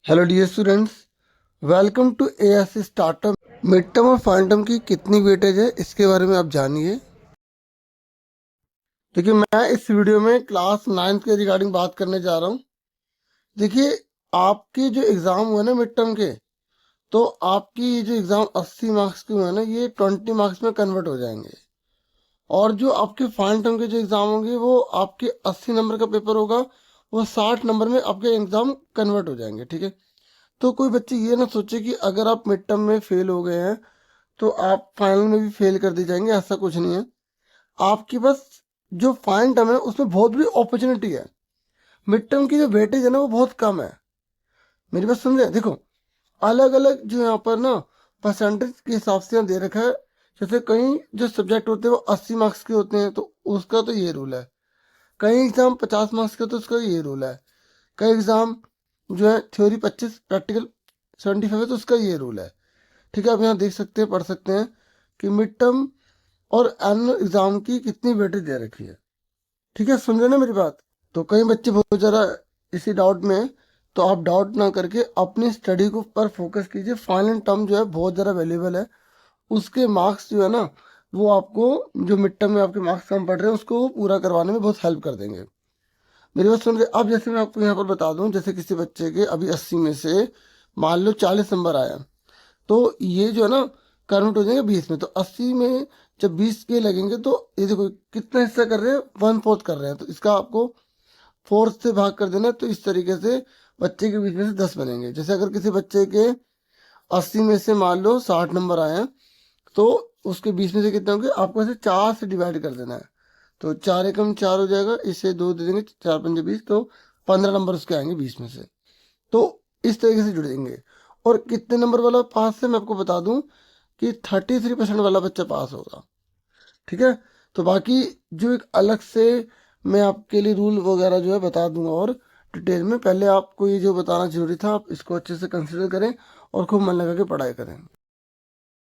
Hello dear students, welcome to AS startup. Mid term और final term की कितनी weightage है इसके बारे में आप जानिए। देखिए, मैं इस वीडियो में क्लास 9th के रिगार्डिंग बात करने जा रहा हूँ। देखिए, आपके जो एग्ज़ाम हुए ना मिड टर्म के, तो आपकी ये जो एग्ज़ाम 80 मार्क्स के हुए ना, ये 20 मार्क्स में कन्वर्ट हो जाएंगे। और जो आपके फाइनल टर्म के जो एग्ज़ाम होंगे वो आपके 80 नंबर का पेपर होगा, वो 60 नंबर में आपके एग्ज़ाम कन्वर्ट हो जाएंगे। ठीक है, तो कोई बच्चे ये ना सोचे कि अगर आप मिड टर्म में फेल हो गए हैं तो आप फाइनल में भी फेल कर दिए जाएंगे। ऐसा कुछ नहीं है। आपके पास जो फाइनल टर्म है उसमें बहुत बड़ी अपॉर्चुनिटी है। मिड टर्म की जो वेटेज है ना वो बहुत कम है। मेरी बात समझे? देखो, अलग अलग जो यहाँ पर ना परसेंटेज के हिसाब से यहाँ दे रखा है। जैसे कई जो सब्जेक्ट होते हैं वो 80 मार्क्स के होते हैं, तो उसका तो ये रूल है। कई एग्जाम 50 मार्क्स के, तो उसका ये रूल है। कई एग्जाम जो है थ्योरी 25, प्रैक्टिकल 75 है, तो उसका ये रूल है। ठीक है, आप यहाँ देख सकते हैं, पढ़ सकते हैं कि मिड टर्म और एनुअल एग्जाम की कितनी वेटेज दे रखी है। ठीक है, समझे ना मेरी बात? तो कई बच्चे बहुत ज़्यादा इसी डाउट में हैं, तो आप डाउट ना करके अपनी स्टडी को पर फोकस कीजिए। फाइनल टर्म जो है बहुत ज़्यादा वैल्यूबल है। उसके मार्क्स जो है ना, वो आपको जो मिड टर्म में आपके मार्क्स कम पड़ रहे हैं उसको पूरा करवाने में बहुत हेल्प कर देंगे। मेरी बात सुन रहे? अब जैसे मैं आपको यहाँ पर बता दूं, जैसे किसी बच्चे के अभी 80 में से मान लो 40 नंबर आया, तो ये जो है ना कन्वर्ट हो जाएंगे 20 में। तो 80 में जब 20 के लगेंगे तो ये देखो कितना हिस्सा कर रहे हैं, 1/4 कर रहे हैं। तो इसका आपको 4 से भाग कर देना है। तो इस तरीके से बच्चे के बीच में से 10 बनेंगे। जैसे अगर किसी बच्चे के 80 में से मान लो 60 नंबर आए हैं, तो उसके 20 में से कितने होंगे? आपको ऐसे 4 से डिवाइड कर देना है। तो 4 एकम 4 हो जाएगा, इससे 2 दे देंगे, 4 पंजे 20, तो 15 नंबर उसके आएंगे 20 में से। तो इस तरीके से जुड़ देंगे। और कितने नंबर वाला पास है मैं आपको बता दूं कि 33% वाला बच्चा पास होगा। ठीक है, तो बाकी जो एक अलग से मैं आपके लिए रूल वगैरह जो है बता दूंगा और डिटेल में। पहले आपको ये जो बताना जरूरी था, आप इसको अच्छे से कंसिडर करें और खूब मन लगा के पढ़ाई करें।